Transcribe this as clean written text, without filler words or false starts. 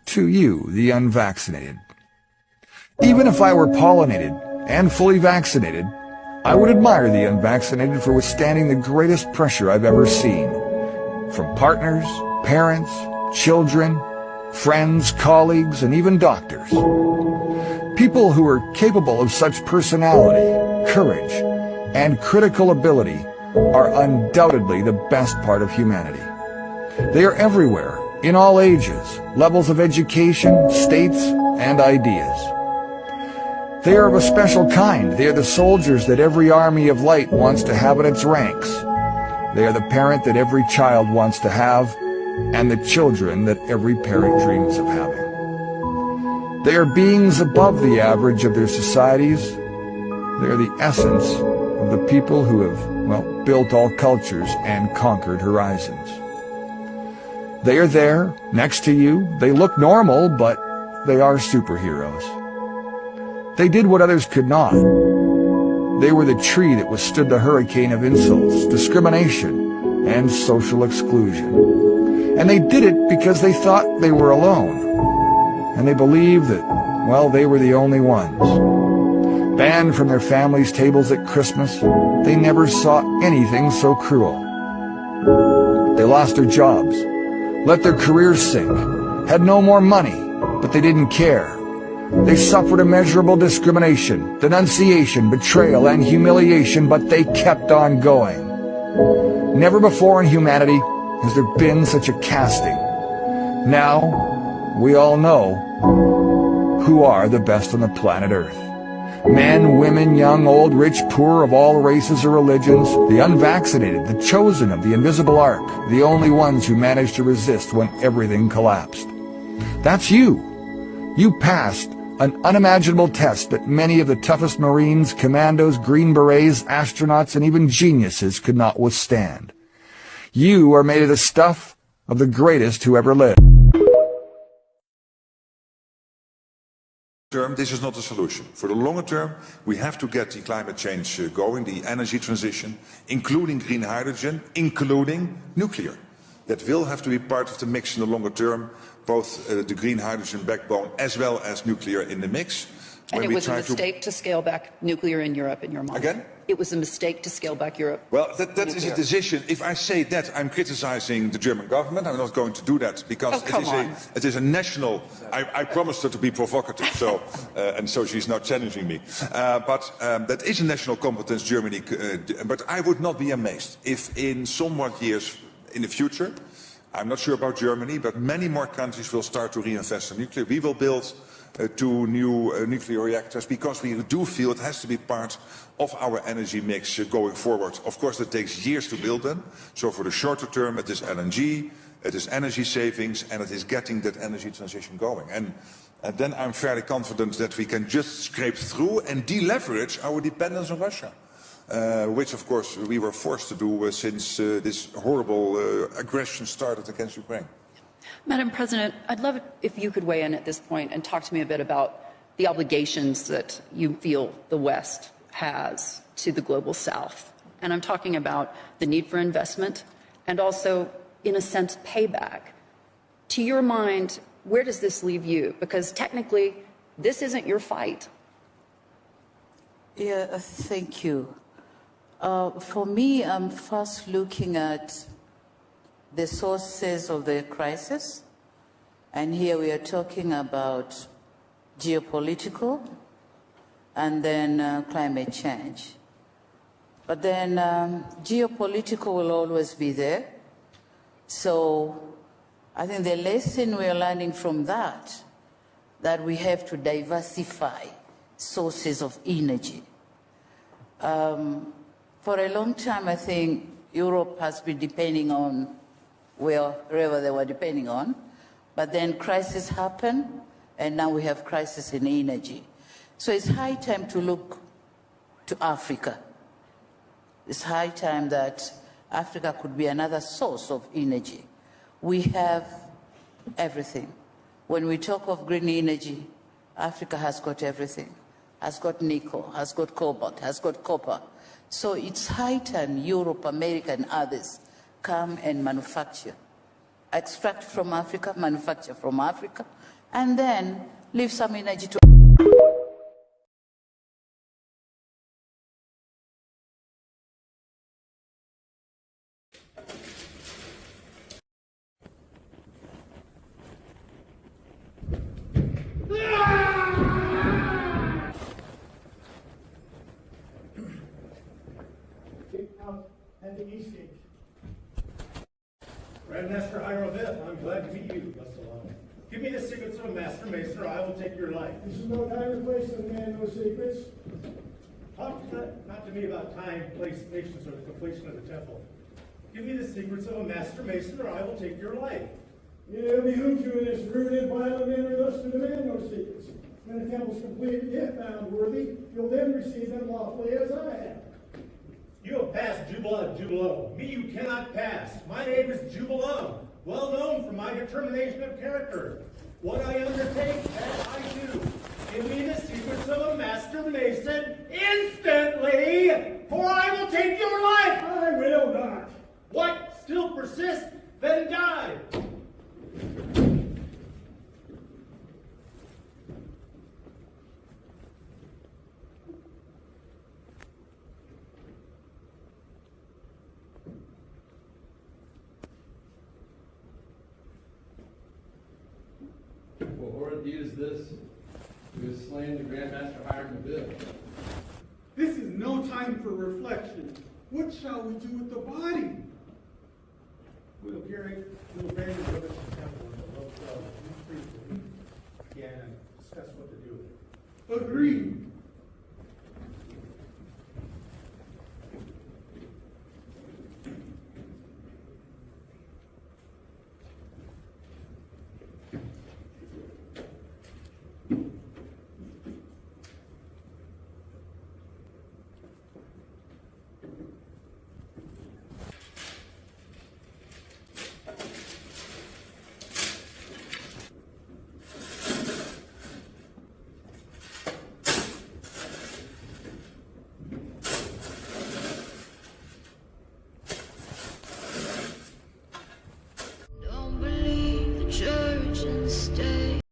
to you, the unvaccinated. Even if I were pollinated and fully vaccinated, I would admire the unvaccinated for withstanding the greatest pressure I've ever seen. From partners, parents, children, friends, colleagues, and even doctors. People who are capable of such personality, courage, and critical ability are undoubtedly the best part of humanity. They are everywhere, in all ages, levels of education, states, and ideas. They are of a special kind. They are the soldiers that every army of light wants to have in its ranks. They are the parent that every child wants to have, and the children that every parent dreams of having. They are beings above the average of their societies. They are the essence of the people who have, built all cultures and conquered horizons. They are there, next to you. They look normal, but they are superheroes. They did what others could not. They were the tree that withstood the hurricane of insults, discrimination, and social exclusion. And they did it because they thought they were alone. And they believed that, they were the only ones. Banned from their families' tables at Christmas, they never saw anything so cruel. They lost their jobs, let their careers sink, had no more money, but they didn't care. They suffered immeasurable discrimination, denunciation, betrayal, and humiliation, but they kept on going. Never before in humanity has there been such a casting. Now, we all know who are the best on the planet Earth. Men, women, young, old, rich, poor, of all races or religions, the unvaccinated, the chosen of the invisible ark, the only ones who managed to resist when everything collapsed. That's you. You passed an unimaginable test that many of the toughest Marines, commandos, Green Berets, astronauts, and even geniuses could not withstand. You are made of the stuff of the greatest who ever lived. This is not a solution. For the longer term, we have to get the climate change going, the energy transition, including green hydrogen, including nuclear. That will have to be part of the mix in the longer term, both the green hydrogen backbone as well as nuclear in the mix. And it was a mistake to scale back nuclear in Europe, in your mind? Again? It was a mistake to scale back Europe. Well, that is a decision. If I say that, I'm criticizing the German government. I'm not going to do that because it is a national... I promised her to be provocative, so and so she's now challenging me. But that is a national competence, Germany. But I would not be amazed if in somewhat years in the future, I'm not sure about Germany, but many more countries will start to reinvest in nuclear. We will build 2 new nuclear reactors because we do feel it has to be part of our energy mix going forward. Of course, it takes years to build them. So for the shorter term, it is LNG, it is energy savings, and it is getting that energy transition going. And then I'm fairly confident that we can just scrape through and deleverage our dependence on Russia. Which, of course, we were forced to do since this horrible aggression started against Ukraine. Madam President, I'd love it if you could weigh in at this point and talk to me a bit about the obligations that you feel the West has to the global South. And I'm talking about the need for investment and also, in a sense, payback. To your mind, where does this leave you? Because technically, this isn't your fight. Yeah, thank you. For me, I'm first looking at the sources of the crisis. And here we are talking about geopolitical and then climate change. But then geopolitical will always be there. So I think the lesson we are learning from that we have to diversify sources of energy. For a long time, I think Europe has been depending on wherever they were depending on, but then crisis happened, and now we have crisis in energy. So it's high time to look to Africa. It's high time that Africa could be another source of energy. We have everything. When we talk of green energy, Africa has got everything. Has got nickel, has got cobalt, has got copper. So it's high time Europe, America, and others come and manufacture extract from Africa, manufacture from Africa, and then leave some energy to out at the East Gate. Grandmaster Hiram V, I'm glad to meet you, Vassalon. Give me the secrets of a master mason, or I will take your life. This is no time or place for the man, no secrets. Talk not to me about time, place, patience, or the completion of the temple. Give me the secrets of a master mason, or I will take your life. It behooves you in this rude and violent manner thus to demand no secrets. When the temple's complete, if found worthy, you'll then receive them lawfully as I have. You have passed Jubala Jubalo. Me you cannot pass. My name is Jubalone, well known for my determination of character. What I undertake, that I do. Give me the secrets of a master mason instantly, for I will take your life. I will not. What? Still persist? Then die. What horrid deed is this? Who has slain the Grandmaster Hiram Abiff? This is no time for reflection. What shall we do with the body? We'll bury it in the temple and the local again and discuss what to do with it. Agreed.